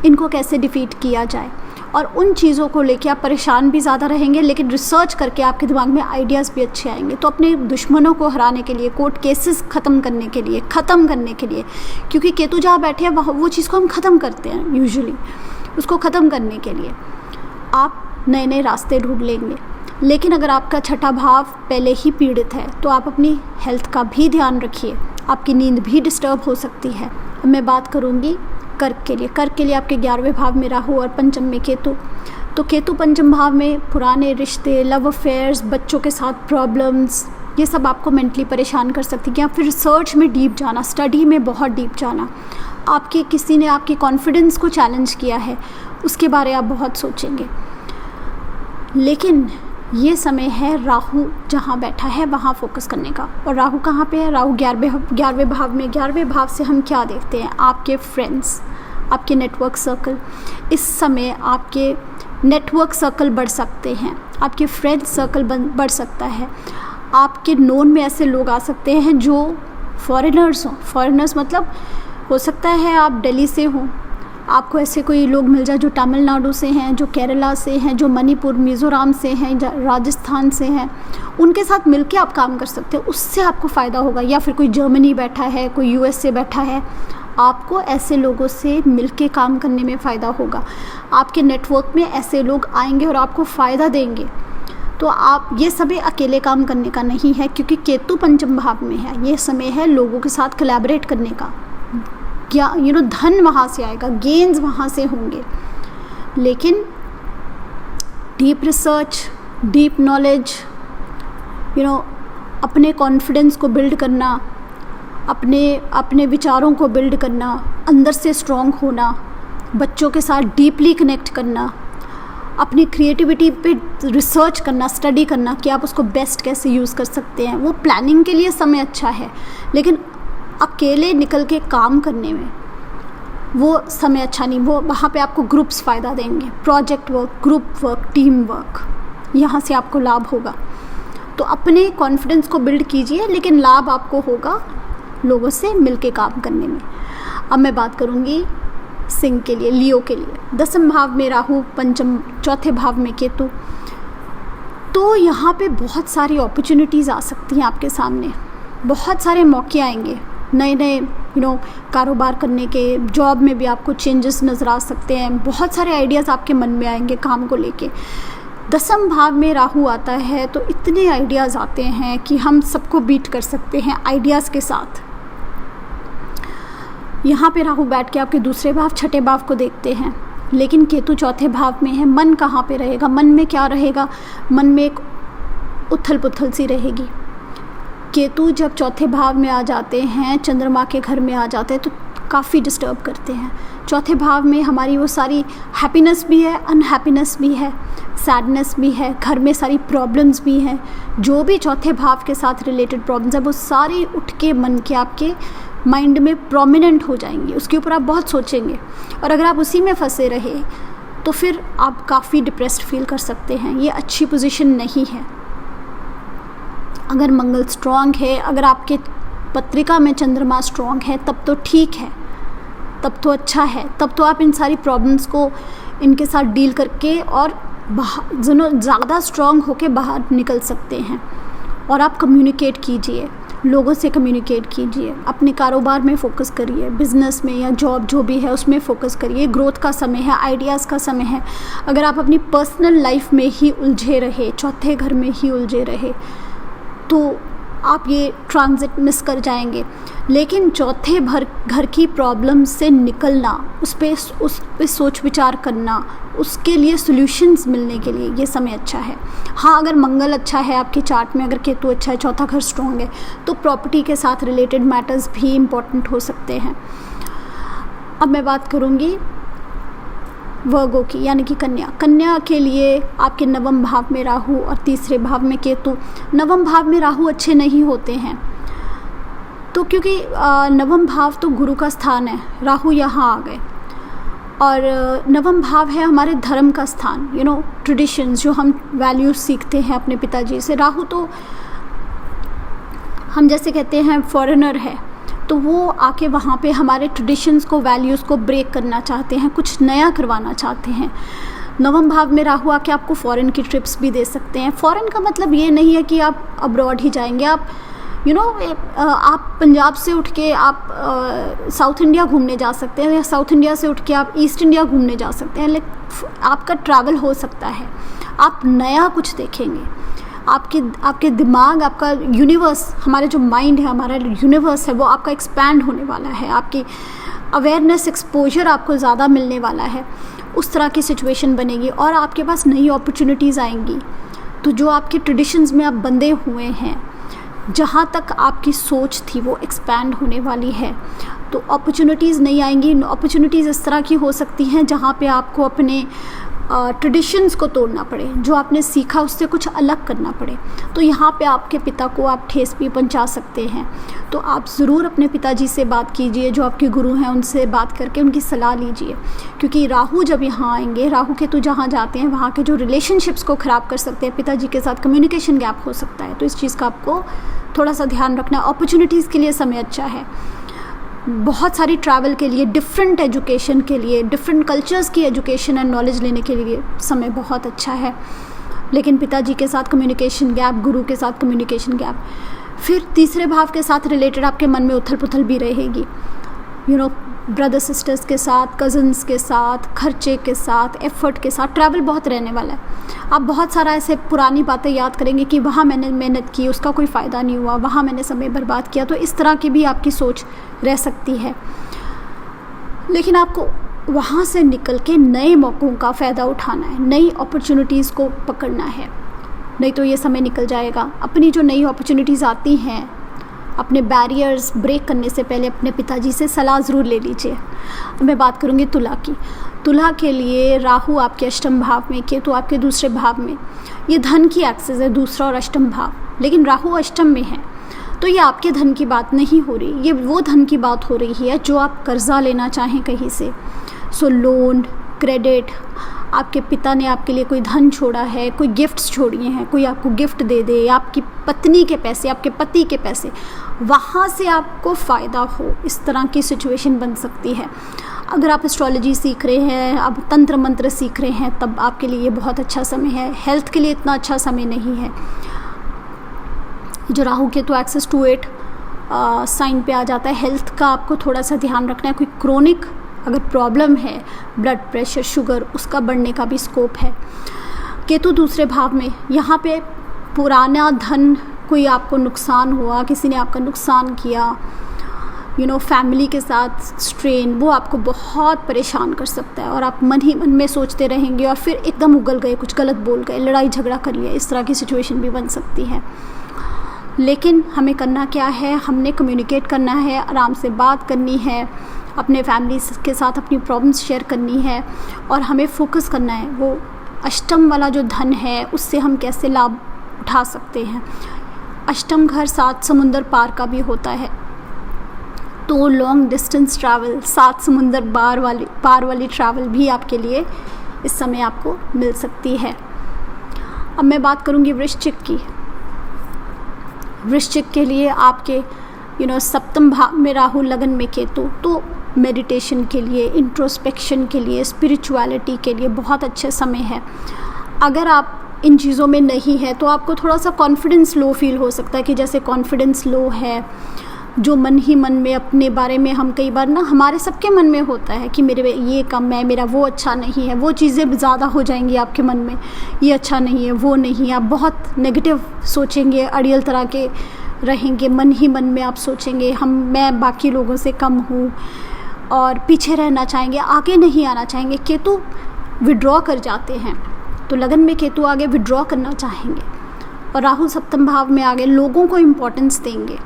इनको कैसे डिफीट किया जाए, और उन चीज़ों को लेके आप परेशान भी ज़्यादा रहेंगे, लेकिन रिसर्च करके आपके दिमाग में आइडियाज़ भी अच्छे आएंगे। तो अपने दुश्मनों को हराने के लिए, कोर्ट केसेस ख़त्म करने के लिए, क्योंकि केतु जहाँ बैठे हैं वहाँ वो चीज़ को हम ख़त्म करते हैं यूजुअली, उसको ख़त्म करने के लिए आप नए नए रास्ते ढूंढ लेंगे। लेकिन अगर आपका 6ठा भाव पहले ही पीड़ित है तो आप अपनी हेल्थ का भी ध्यान रखिए, आपकी नींद भी डिस्टर्ब हो सकती है। अब मैं बात करूँगी कर्क के लिए। कर्क के लिए आपके 11वें भाव में राहु और पंचम में केतु। तो केतु पंचम भाव में पुराने रिश्ते, लव अफेयर्स, बच्चों के साथ प्रॉब्लम्स, ये सब आपको मेंटली परेशान कर सकती है। या फिर रिसर्च में डीप जाना, स्टडी में बहुत डीप जाना, आपके किसी ने आपके कॉन्फिडेंस को चैलेंज किया है, उसके बारे आप बहुत सोचेंगे। लेकिन ये समय है राहु जहाँ बैठा है वहाँ फोकस करने का। और राहु कहाँ पे है? राहु 11वें भाव में। 11वें भाव से हम क्या देखते हैं? आपके फ्रेंड्स, आपके नेटवर्क सर्कल। इस समय आपके नेटवर्क सर्कल बढ़ सकते हैं, आपके फ्रेंड सर्कल बढ़ सकता है, आपके नोन में ऐसे लोग आ सकते हैं जो फॉरेनर्स हों। फॉरेनर्स मतलब हो सकता है आप दिल्ली से हों, आपको ऐसे कोई लोग मिल जाए जो तमिलनाडु से हैं, जो केरला से हैं, जो मणिपुर, मिज़ोरम से हैं, राजस्थान से हैं, उनके साथ मिलके आप काम कर सकते हैं, उससे आपको फ़ायदा होगा। या फिर कोई जर्मनी बैठा है, कोई यूएस से बैठा है, आपको ऐसे लोगों से मिलके काम करने में फ़ायदा होगा। आपके नेटवर्क में ऐसे लोग आएंगे और आपको फ़ायदा देंगे। तो आप ये समय अकेले काम करने का नहीं है, क्योंकि केतु पंचम भाव में है। ये समय है लोगों के साथ कोलैबोरेट करने का। क्या धन वहाँ से आएगा, गेन्स वहाँ से होंगे। लेकिन डीप रिसर्च, डीप नॉलेज, अपने कॉन्फिडेंस को बिल्ड करना, अपने विचारों को बिल्ड करना, अंदर से स्ट्रॉन्ग होना, बच्चों के साथ डीपली कनेक्ट करना, अपनी क्रिएटिविटी पे रिसर्च करना, स्टडी करना कि आप उसको बेस्ट कैसे यूज़ कर सकते हैं, वो प्लानिंग के लिए समय अच्छा है। लेकिन अकेले निकल के काम करने में वो समय अच्छा नहीं। वो वहाँ पे आपको ग्रुप्स फ़ायदा देंगे, project work, group work, team work, यहाँ से आपको लाभ होगा। तो अपने कॉन्फिडेंस को बिल्ड कीजिए, लेकिन लाभ आपको होगा लोगों से मिलके काम करने में। अब मैं बात करूँगी सिंह के लिए, लियो के लिए। 10वें भाव में राहु, पंचम चौथे भाव में केतु। तो यहाँ पे बहुत सारी अपॉर्चुनिटीज़ आ सकती हैं आपके सामने, बहुत सारे मौके आएंगे नए नए कारोबार करने के। जॉब में भी आपको चेंजेस नज़र आ सकते हैं, बहुत सारे आइडियाज़ आपके मन में आएंगे काम को लेके। 10वें भाव में राहु आता है तो इतने आइडियाज़ आते हैं कि हम सबको बीट कर सकते हैं आइडियाज़ के साथ। यहाँ पे राहु बैठ के आपके दूसरे भाव, छठे भाव को देखते हैं, लेकिन केतु चौथे भाव में है। मन कहाँ पे रहेगा, मन में क्या रहेगा, मन में एक उथल पुथल सी रहेगी। केतु जब चौथे भाव में आ जाते हैं, चंद्रमा के घर में आ जाते हैं, तो काफ़ी डिस्टर्ब करते हैं। चौथे भाव में हमारी वो सारी हैप्पीनेस भी है, अनहैप्पीनेस भी है, सैडनेस भी है, घर में सारी प्रॉब्लम्स भी हैं। जो भी चौथे भाव के साथ रिलेटेड प्रॉब्लम्स है वो सारी उठ के मन के आपके माइंड में प्रोमिनेंट हो जाएंगी, उसके ऊपर आप बहुत सोचेंगे। और अगर आप उसी में फंसे रहे तो फिर आप काफ़ी डिप्रेस्ड फील कर सकते हैं। ये अच्छी पोजीशन नहीं है। अगर मंगल स्ट्रॉन्ग है, अगर आपके पत्रिका में चंद्रमा स्ट्रॉन्ग है, तब तो ठीक है, तब तो अच्छा है, तब तो आप इन सारी प्रॉब्लम्स को इनके साथ डील करके और ज़्यादा स्ट्रॉन्ग होके बाहर निकल सकते हैं। और आप कम्युनिकेट कीजिए, लोगों से कम्युनिकेट कीजिए, अपने कारोबार में फ़ोकस करिए, बिज़नेस में या जॉब जो भी है उसमें फ़ोकस करिए। ग्रोथ का समय है, आइडियाज़ का समय है। अगर आप अपनी पर्सनल लाइफ में ही उलझे रहे, चौथे घर में ही उलझे रहे, तो आप ये ट्रांजिट मिस कर जाएंगे। लेकिन चौथे घर की प्रॉब्लम से निकलना, उस पे सोच विचार करना, उसके लिए सॉल्यूशंस मिलने के लिए ये समय अच्छा है। हाँ, अगर मंगल अच्छा है आपके चार्ट में, अगर केतु अच्छा है, चौथा घर स्ट्रॉन्ग है, तो प्रॉपर्टी के साथ रिलेटेड मैटर्स भी इम्पोर्टेंट हो सकते हैं। अब मैं बात करूँगी वर्गो की, यानी कि कन्या के लिए आपके 9वें भाव में राहु और तीसरे भाव में केतु। 9वें भाव में राहु अच्छे नहीं होते हैं, तो क्योंकि 9वें भाव तो गुरु का स्थान है, राहु यहाँ आ गए। और 9वें भाव है हमारे धर्म का स्थान, ट्रेडिशंस, जो हम वैल्यूज सीखते हैं अपने पिताजी से। राहु तो हम जैसे कहते हैं फॉरेनर है, तो वो आके वहाँ पे हमारे ट्रेडिशंस को, वैल्यूज़ को ब्रेक करना चाहते हैं, कुछ नया करवाना चाहते हैं। 9वें भाव में राहु आके आपको फ़ॉरेन की ट्रिप्स भी दे सकते हैं। फ़ॉरेन का मतलब ये नहीं है कि आप अब्रॉड ही जाएंगे। आप आप पंजाब से उठ के आप साउथ इंडिया घूमने जा सकते हैं, या साउथ इंडिया से उठ के आप ईस्ट इंडिया घूमने जा सकते हैं। आपका ट्रैवल हो सकता है, आप नया कुछ देखेंगे। आपके दिमाग, आपका यूनिवर्स, हमारे जो माइंड है, हमारा यूनिवर्स है, वो आपका एक्सपैंड होने वाला है। आपकी अवेयरनेस, एक्सपोजर आपको ज़्यादा मिलने वाला है। उस तरह की सिचुएशन बनेगी और आपके पास नई अपॉर्चुनिटीज़ आएंगी। तो जो आपके ट्रेडिशंस में आप बंधे हुए हैं, जहाँ तक आपकी सोच थी, वो एक्सपैंड होने वाली है। तो अपॉर्चुनिटीज़ नहीं आएंगी। अपॉर्चुनिटीज़ इस तरह की हो सकती हैं जहाँ पे आपको अपने ट्रेडिशंस को तोड़ना पड़े, जो आपने सीखा उससे कुछ अलग करना पड़े। तो यहाँ पे आपके पिता को आप ठेस भी पहुँचा सकते हैं। तो आप ज़रूर अपने पिताजी से बात कीजिए, जो आपके गुरु हैं उनसे बात करके उनकी सलाह लीजिए, क्योंकि राहु जब यहाँ आएंगे, राहु केतु जहाँ जाते हैं, वहाँ के जो रिलेशनशिप्स को ख़राब कर सकते हैं, पिताजी के साथ कम्युनिकेशन गैप हो सकता है। तो इस चीज़ का आपको थोड़ा सा ध्यान रखना। अपॉर्चुनिटीज़ के लिए समय अच्छा है, बहुत सारी ट्रैवल के लिए, डिफरेंट एजुकेशन के लिए, डिफरेंट कल्चर्स की एजुकेशन एंड नॉलेज लेने के लिए समय बहुत अच्छा है। लेकिन पिताजी के साथ कम्युनिकेशन गैप, गुरु के साथ कम्युनिकेशन गैप, फिर तीसरे भाव के साथ रिलेटेड आपके मन में उथल पुथल भी रहेगी। ब्रदर सिस्टर्स के साथ, कज़न्स के साथ, खर्चे के साथ, एफर्ट के साथ, ट्रैवल बहुत रहने वाला है। आप बहुत सारा ऐसे पुरानी बातें याद करेंगे कि वहाँ मैंने मेहनत की, उसका कोई फ़ायदा नहीं हुआ, वहाँ मैंने समय बर्बाद किया। तो इस तरह की भी आपकी सोच रह सकती है। लेकिन आपको वहाँ से निकल के नए मौक़ों का फ़ायदा उठाना है, नई अपॉर्चुनिटीज़ को पकड़ना है, नहीं तो ये समय निकल जाएगा। अपनी जो नई अपॉर्चुनिटीज़ आती हैं, अपने बैरियर्स ब्रेक करने से पहले अपने पिताजी से सलाह ज़रूर ले लीजिए। मैं बात करूँगी तुला की। तुला के लिए राहु आपके अष्टम भाव में, केतु आपके दूसरे भाव में। ये धन की एक्सेस है, दूसरा और अष्टम भाव, लेकिन राहु अष्टम में है। तो ये आपके धन की बात नहीं हो रही, ये वो धन की बात हो रही है जो आप कर्जा लेना चाहें कहीं से। सो लोन, क्रेडिट, आपके पिता ने आपके लिए कोई धन छोड़ा है, कोई गिफ्ट्स छोड़िए हैं, कोई आपको गिफ्ट दे दे, आपकी पत्नी के पैसे, आपके पति के पैसे, वहाँ से आपको फ़ायदा हो, इस तरह की सिचुएशन बन सकती है। अगर आप एस्ट्रोलॉजी सीख रहे हैं, आप तंत्र मंत्र सीख रहे हैं, तब आपके लिए ये बहुत अच्छा समय है। हेल्थ के लिए इतना अच्छा समय नहीं है। जो राहु केतु एक्सेस 2-8 साइन पे आ जाता है, हेल्थ का आपको थोड़ा सा ध्यान रखना है। कोई क्रोनिक अगर प्रॉब्लम है, ब्लड प्रेशर, शुगर, उसका बढ़ने का भी स्कोप है। केतु दूसरे भाव में, यहाँ पे पुराना धन, कोई आपको नुकसान हुआ, किसी ने आपका नुकसान किया, फैमिली के साथ स्ट्रेन, वो आपको बहुत परेशान कर सकता है और आप मन ही मन में सोचते रहेंगे और फिर एकदम उगल गए, कुछ गलत बोल गए, लड़ाई झगड़ा कर लिया, इस तरह की सिचुएशन भी बन सकती है। लेकिन हमें करना क्या है, हमने कम्युनिकेट करना है, आराम से बात करनी है, अपने फैमिली के साथ अपनी प्रॉब्लम्स शेयर करनी है और हमें फोकस करना है वो अष्टम वाला जो धन है उससे हम कैसे लाभ उठा सकते हैं। अष्टम घर 7 समुंदर पार का भी होता है, तो लॉन्ग डिस्टेंस ट्रैवल, 7 समुंदर पार वाली ट्रैवल भी आपके लिए इस समय आपको मिल सकती है। अब मैं बात करूँगी वृश्चिक की। वृश्चिक के लिए आपके सप्तम भाव में राहु, लगन में केतु, तो मेडिटेशन के लिए, इंट्रोस्पेक्शन के लिए, स्पिरिचुअलिटी के लिए बहुत अच्छे समय है। अगर आप इन चीज़ों में नहीं है तो आपको थोड़ा सा कॉन्फिडेंस लो फील हो सकता है कि जैसे कॉन्फिडेंस लो है, जो मन ही मन में अपने बारे में हम कई बार हमारे सबके मन में होता है कि मेरे ये कम है, मेरा वो अच्छा नहीं है, वो चीज़ें ज़्यादा हो जाएंगी आपके मन में, ये अच्छा नहीं है, वो नहीं, आप बहुत नेगेटिव सोचेंगे, अड़ियल तरह के रहेंगे, मन ही मन में आप सोचेंगे मैं बाकी लोगों से कम हूँ और पीछे रहना चाहेंगे, आगे नहीं आना चाहेंगे। केतु विड्रॉ कर जाते हैं, तो लगन में केतु आगे विड्रॉ करना चाहेंगे और राहु सप्तम भाव में आगे लोगों को इम्पोर्टेंस देंगे।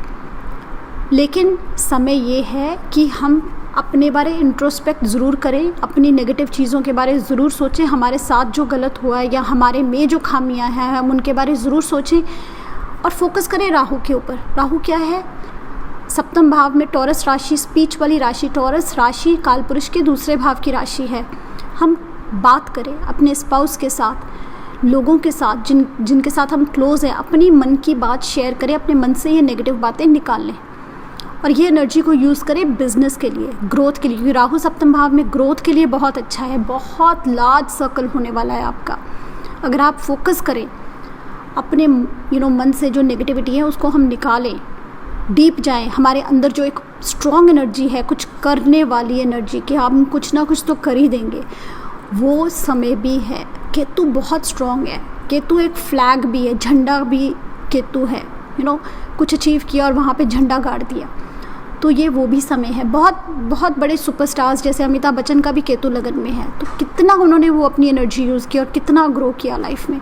लेकिन समय ये है कि हम अपने बारे इंट्रोस्पेक्ट ज़रूर करें, अपनी नेगेटिव चीज़ों के बारे ज़रूर सोचें, हमारे साथ जो गलत हुआ है या हमारे में जो खामियां हैं हम उनके बारे ज़रूर सोचें और फोकस करें राहु के ऊपर। राहु क्या है, सप्तम भाव में टॉरस राशि, स्पीच वाली राशि। टॉरस राशि कालपुरुष के दूसरे भाव की राशि है। हम बात करें अपने स्पाउस के साथ, लोगों के साथ जिनके साथ हम क्लोज़ हैं, अपनी मन की बात शेयर करें, अपने मन से ये नेगेटिव बातें निकाल लें और ये एनर्जी को यूज़ करें बिजनेस के लिए, ग्रोथ के लिए, क्योंकि राहु सप्तम भाव में ग्रोथ के लिए बहुत अच्छा है। बहुत लार्ज सर्कल होने वाला है आपका। अगर आप फोकस करें अपने मन से जो नेगेटिविटी है उसको हम निकालें, डीप जाएं, हमारे अंदर जो एक स्ट्रॉन्ग एनर्जी है, कुछ करने वाली एनर्जी कि हम कुछ ना कुछ तो कर ही देंगे, वो समय भी है। केतु बहुत स्ट्रॉन्ग है, केतु एक फ्लैग भी है, झंडा भी केतु है, कुछ अचीव किया और वहाँ पे झंडा गाड़ दिया, तो ये वो भी समय है। बहुत बहुत बड़े सुपरस्टार्स जैसे अमिताभ बच्चन का भी केतु लगन में है, तो कितना उन्होंने वो अपनी एनर्जी यूज़ की और कितना ग्रो किया लाइफ में।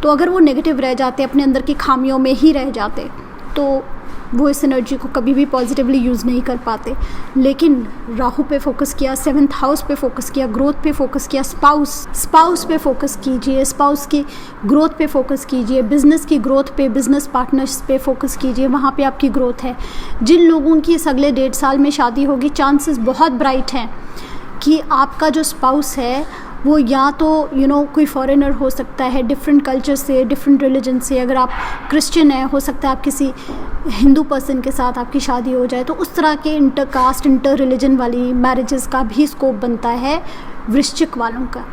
तो अगर वो नेगेटिव रह जाते, अपने अंदर की खामियों में ही रह जाते, तो वो इस एनर्जी को कभी भी पॉजिटिवली यूज़ नहीं कर पाते। लेकिन राहु पे फोकस किया, 7th हाउस पे फोकस किया, ग्रोथ पे फोकस किया, स्पाउस पे फोकस कीजिए, स्पाउस की ग्रोथ पे फोकस कीजिए, बिज़नेस की ग्रोथ पे, बिज़नेस पार्टनर्स पे फोकस कीजिए, वहाँ पे आपकी ग्रोथ है। जिन लोगों की इस अगले 1.5 साल में शादी होगी, चांसेस बहुत ब्राइट हैं कि आपका जो स्पाउस है वो या तो कोई फॉरेनर हो सकता है, डिफरेंट कल्चर से, डिफरेंट रिलीजन से। अगर आप क्रिश्चियन है, हो सकता है आप किसी हिंदू पर्सन के साथ आपकी शादी हो जाए, तो उस तरह के इंटर कास्ट, इंटर रिलीजन वाली मैरिजेस का भी स्कोप बनता है वृश्चिक वालों का।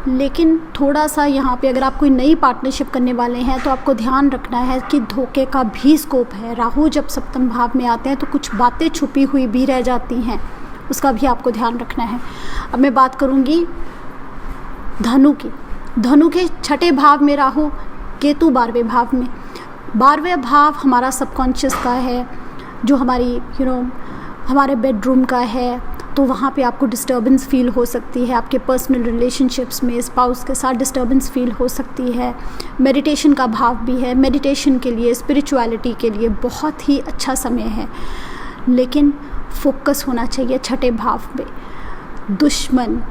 लेकिन थोड़ा सा यहाँ पे अगर आप कोई नई पार्टनरशिप करने वाले हैं तो आपको ध्यान रखना है कि धोखे का भी स्कोप है। राहु जब सप्तम भाव में आते हैं तो कुछ बातें छुपी हुई भी रह जाती हैं, उसका भी आपको ध्यान रखना है। अब मैं बात करूँगी धनु की। धनु के छठे भाव में राहु, केतु 12वें भाव में। 12वें भाव हमारा सबकॉन्शियस का है, जो हमारी हमारे बेडरूम का है, तो वहाँ पे आपको डिस्टर्बेंस फील हो सकती है। आपके पर्सनल रिलेशनशिप्स में स्पाउस के साथ डिस्टर्बेंस फील हो सकती है। मेडिटेशन का भाव भी है, मेडिटेशन के लिए, स्पिरिचुअलिटी के लिए बहुत ही अच्छा समय है, लेकिन फोकस होना चाहिए छठे भाव पे। दुश्मन,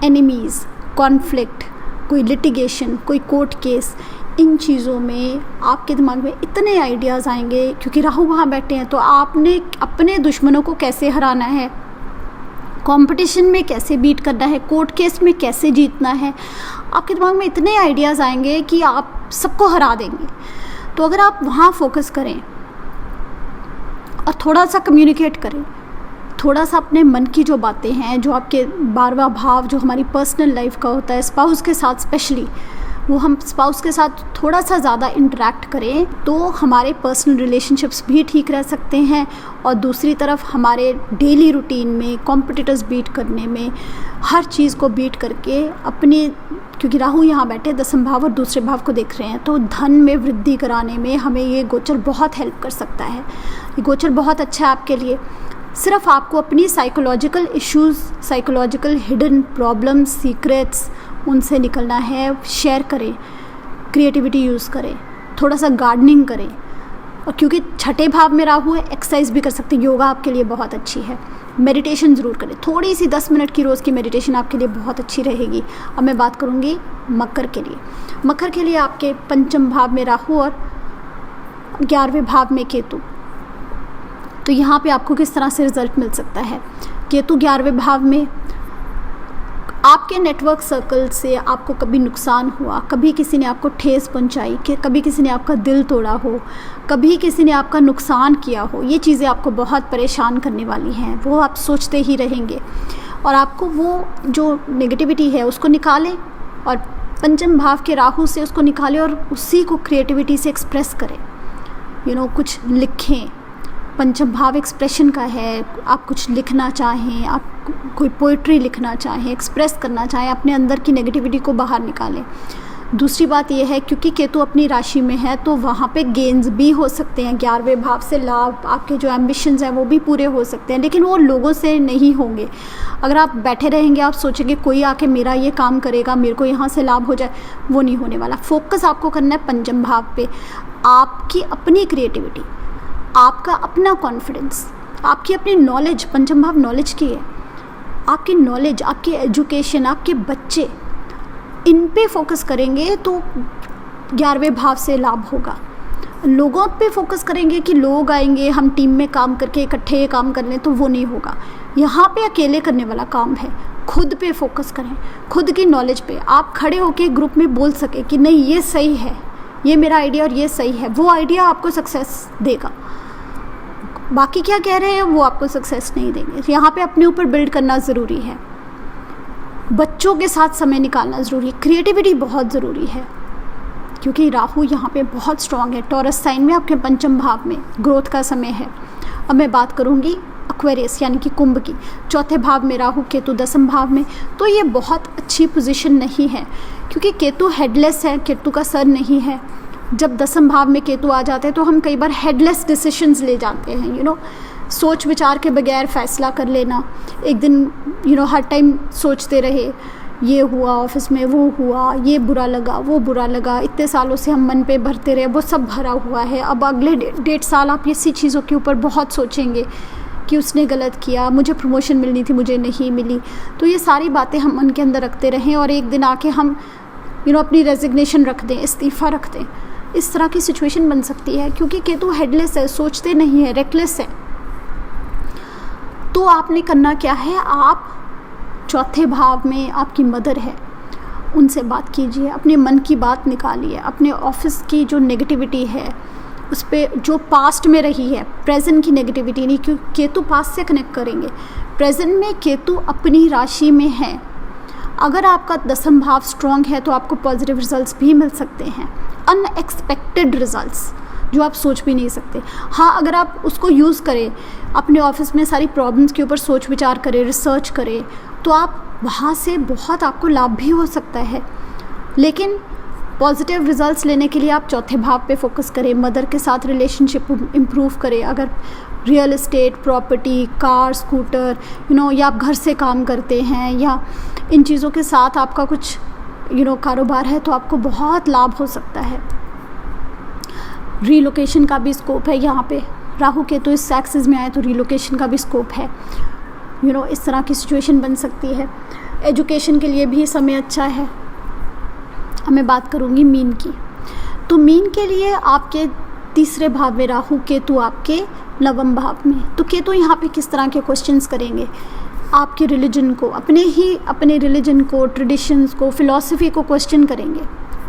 एनिमीज़, कॉन्फ्लिक्ट, कोई लिटिगेशन, कोई कोर्ट केस, इन चीज़ों में आपके दिमाग में इतने आइडियाज़ आएंगे, क्योंकि राहु वहाँ बैठे हैं। तो आपने अपने दुश्मनों को कैसे हराना है, कंपटीशन में कैसे बीट करना है, कोर्ट केस में कैसे जीतना है, आपके दिमाग में इतने आइडियाज़ आएंगे कि आप सबको हरा देंगे। तो अगर आप वहाँ फोकस करें और थोड़ा सा कम्युनिकेट करें, थोड़ा सा अपने मन की जो बातें हैं, जो आपके 12वां भाव जो हमारी पर्सनल लाइफ का होता है, स्पाउस के साथ स्पेशली, वो हम स्पाउस के साथ थोड़ा सा ज़्यादा इंटरेक्ट करें तो हमारे पर्सनल रिलेशनशिप्स भी ठीक रह सकते हैं। और दूसरी तरफ हमारे डेली रूटीन में, कॉम्पिटिटर्स बीट करने में, हर चीज़ को बीट करके अपने, क्योंकि राहु यहाँ बैठे 10वें भाव और दूसरे भाव को देख रहे हैं, तो धन में वृद्धि कराने में हमें ये गोचर बहुत हेल्प कर सकता है। ये गोचर बहुत अच्छा है आपके लिए। सिर्फ आपको अपनी psychological issues, psychological hidden problems, secrets, उनसे निकलना है। शेयर करें, क्रिएटिविटी यूज़ करें, थोड़ा सा गार्डनिंग करें। और क्योंकि छठे भाव में राहु है, एक्सरसाइज भी कर सकते हैं, योगा आपके लिए बहुत अच्छी है। मेडिटेशन ज़रूर करें, थोड़ी सी 10 मिनट की रोज़ की मेडिटेशन आपके लिए बहुत अच्छी रहेगी। अब मैं बात करूँगी मकर के लिए। मकर के लिए आपके पंचम भाव में राहु और 11वें भाव में केतु। तो यहाँ पे आपको किस तरह से रिजल्ट मिल सकता है। केतु 11वें भाव में, आपके नेटवर्क सर्कल से आपको कभी नुकसान हुआ, कभी किसी ने आपको ठेस पहुंचाई, कि कभी किसी ने आपका दिल तोड़ा हो, कभी किसी ने आपका नुकसान किया हो, ये चीज़ें आपको बहुत परेशान करने वाली हैं। वो आप सोचते ही रहेंगे और आपको वो जो नेगेटिविटी है उसको निकालें और पंचम भाव के राहु से उसको निकालें और उसी को क्रिएटिविटी से एक्सप्रेस करें। कुछ लिखें। पंचम भाव एक्सप्रेशन का है। आप कुछ लिखना चाहें, आप कोई पोइट्री लिखना चाहें, एक्सप्रेस करना चाहें, अपने अंदर की नेगेटिविटी को बाहर निकालें। दूसरी बात यह है, क्योंकि केतु अपनी राशि में है तो वहाँ पे गेन्स भी हो सकते हैं। 11वें भाव से लाभ, आपके जो एम्बिशंस हैं वो भी पूरे हो सकते हैं, लेकिन वो लोगों से नहीं होंगे। अगर आप बैठे रहेंगे, आप सोचेंगे कोई आके मेरा ये काम करेगा, मेरे को यहाँ से लाभ हो जाए, वो नहीं होने वाला। फोकस आपको करना है पंचम भाव पे। आपकी अपनी क्रिएटिविटी, आपका अपना कॉन्फिडेंस, आपकी अपनी नॉलेज, पंचम भाव नॉलेज की है, आपकी नॉलेज, आपकी एजुकेशन, आपके बच्चे, इन पे फोकस करेंगे तो 11वें भाव से लाभ होगा। लोगों पे फोकस करेंगे कि लोग आएंगे, हम टीम में काम करके इकट्ठे काम कर लें, तो वो नहीं होगा। यहाँ पे अकेले करने वाला काम है। खुद पे फोकस करें, खुद की नॉलेज पे। आप खड़े होके ग्रुप में बोल सके कि नहीं ये सही है, ये मेरा आइडिया और ये सही है, वो आइडिया आपको सक्सेस देगा। बाकी क्या कह रहे हैं वो आपको सक्सेस नहीं देंगे। यहाँ पे अपने ऊपर बिल्ड करना ज़रूरी है। बच्चों के साथ समय निकालना ज़रूरी है। क्रिएटिविटी बहुत ज़रूरी है, क्योंकि राहु यहाँ पे बहुत स्ट्रांग है। टॉरस साइन में आपके पंचम भाव में ग्रोथ का समय है। अब मैं बात करूँगी एक्वेरियस यानी कि कुंभ की। चौथे भाव में राहु, केतु 10वें भाव में। तो ये बहुत अच्छी पोजीशन नहीं है, क्योंकि केतु हेडलेस है, केतु का सर नहीं है। जब 10वें भाव में केतु आ जाते हैं तो हम कई बार हेडलेस डिसीशंस ले जाते हैं। सोच विचार के बगैर फैसला कर लेना। एक दिन हर टाइम सोचते रहे, ये हुआ ऑफिस में, वो हुआ, ये बुरा लगा, वो बुरा लगा, इतने सालों से हम मन पे भरते रहे, वो सब भरा हुआ है। अब अगले 1.5 साल आप इसी चीज़ों के ऊपर बहुत सोचेंगे कि उसने गलत किया, मुझे प्रमोशन मिलनी थी, मुझे नहीं मिली। तो ये सारी बातें हम मन के अंदर रखते रहें और एक दिन आके हम अपनी रेजिग्नेशन रख दें, इस्तीफ़ा रख दें। इस तरह की सिचुएशन बन सकती है, क्योंकि केतु हेडलेस है, सोचते नहीं है, रेकलेस है। तो आपने करना क्या है, आप चौथे भाव में आपकी मदर है, उनसे बात कीजिए, अपने मन की बात निकालिए। अपने ऑफिस की जो नेगेटिविटी है उस पर, जो पास्ट में रही है, प्रेजेंट की नेगेटिविटी नहीं, क्योंकि केतु पास्ट से कनेक्ट करेंगे। प्रेजेंट में केतु अपनी राशि में है, अगर आपका दसम भाव स्ट्रॉन्ग है तो आपको पॉजिटिव रिजल्ट्स भी मिल सकते हैं, अनएक्सपेक्टेड रिजल्ट्स जो आप सोच भी नहीं सकते। हाँ, अगर आप उसको यूज़ करें, अपने ऑफिस में सारी प्रॉब्लम्स के ऊपर सोच विचार करें, रिसर्च करें, तो आप वहाँ से बहुत आपको लाभ भी हो सकता है। लेकिन पॉजिटिव रिजल्ट्स लेने के लिए आप चौथे भाव पे फोकस करें, मदर के साथ रिलेशनशिप इम्प्रूव करें। अगर real estate, property, car, scooter, या आप घर से काम करते हैं या इन चीज़ों के साथ आपका कुछ कारोबार है, तो आपको बहुत लाभ हो सकता है। रीलोकेशन का भी स्कोप है यहाँ पे, राहु केतु इस एक्सिस में आए तो रीलोकेशन का भी स्कोप है। इस तरह की सिचुएशन बन सकती है। एजुकेशन के लिए भी समय अच्छा है। अब मैं बात करूँगी मीन की। तो मीन के लिए आपके तीसरे भाव में राहु, केतु आपके नवम भाव में। तो केतु यहाँ पे किस तरह के क्वेश्चंस करेंगे? आपके रिलीजन को, अपने रिलीजन को, ट्रेडिशंस को, फिलॉसफी को क्वेश्चन करेंगे,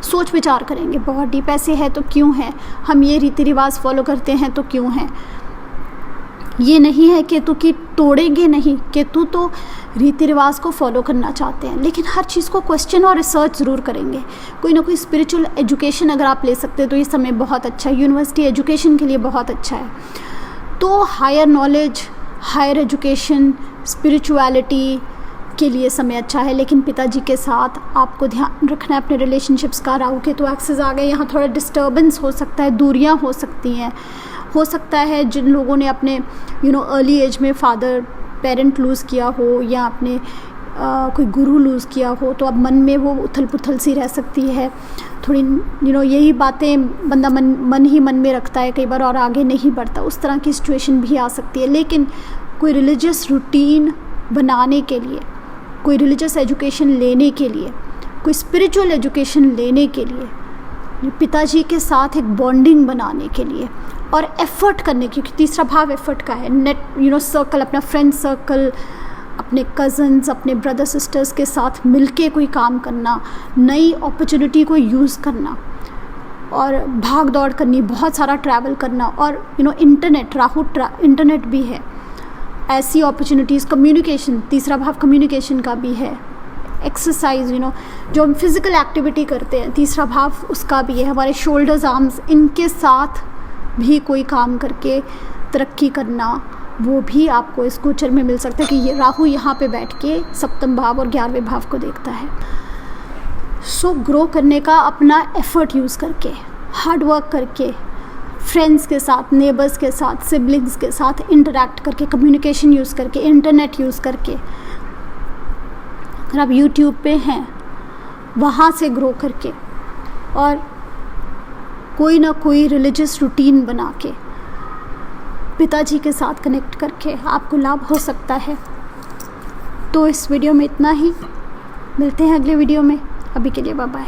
सोच विचार करेंगे। बहुत डीप ऐसे है तो क्यों है, हम ये रीति रिवाज फॉलो करते हैं तो क्यों है। ये नहीं है केतु की तोड़ेंगे नहीं, केतु तो रीति रिवाज को फॉलो करना चाहते हैं, लेकिन हर चीज़ को क्वेश्चन और रिसर्च ज़रूर करेंगे। कोई ना कोई स्पिरिचुअल एजुकेशन अगर आप ले सकते हैं तो ये समय बहुत अच्छा है। यूनिवर्सिटी एजुकेशन के लिए बहुत अच्छा है। तो higher knowledge, higher education, spirituality के लिए समय अच्छा है। लेकिन पिताजी के साथ आपको ध्यान रखना है अपने रिलेशनशिप्स का। राहु केतु एक्सेस आ गए, यहाँ थोड़ा डिस्टर्बेंस हो सकता है, दूरियाँ हो सकती हैं। हो सकता है जिन लोगों ने अपने अर्ली एज में फादर पेरेंट लूज़ किया हो या अपने कोई गुरु लूज़ किया हो, तो अब मन में वो उथल पुथल सी रह सकती है थोड़ी। यही बातें बंदा मन ही मन में रखता है कई बार और आगे नहीं बढ़ता। उस तरह की सिचुएशन भी आ सकती है। लेकिन कोई रिलीजियस रूटीन बनाने के लिए, कोई रिलीजियस एजुकेशन लेने के लिए, कोई स्पिरिचुअल एजुकेशन लेने के लिए, पिताजी के साथ एक बॉन्डिंग बनाने के लिए और एफ़र्ट करने की, क्योंकि तीसरा भाव एफ़र्ट का है। सर्कल, अपना फ्रेंड सर्कल, अपने कज़न्स, अपने ब्रदर सिस्टर्स के साथ मिलके कोई काम करना, नई अपॉर्चुनिटी को यूज़ करना और भाग दौड़ करनी, बहुत सारा ट्रैवल करना। और इंटरनेट, राहु इंटरनेट भी है, ऐसी अपॉर्चुनिटीज़। कम्युनिकेशन, तीसरा भाव कम्युनिकेशन का भी है। एक्सरसाइज, जो हम फिज़िकल एक्टिविटी करते हैं, तीसरा भाव उसका भी है। हमारे शोल्डर्स, आर्म्स, इनके साथ भी कोई काम करके तरक्की करना, वो भी आपको इस गोचर में मिल सकता है कि ये राहु यहाँ पे बैठ के सप्तम भाव और 11वें भाव को देखता है। सो ग्रो करने का अपना एफर्ट यूज़ करके, हार्ड वर्क करके, फ्रेंड्स के साथ, नेबर्स के साथ, सिबलिंग्स के साथ इंटरेक्ट करके, कम्युनिकेशन यूज़ करके, इंटरनेट यूज़ करके, अगर आप यूट्यूब पे हैं वहाँ से ग्रो करके और कोई ना कोई रिलीजियस रूटीन बना के पिताजी के साथ कनेक्ट करके आपको लाभ हो सकता है। तो इस वीडियो में इतना ही, मिलते हैं अगले वीडियो में। अभी के लिए बाय बाय।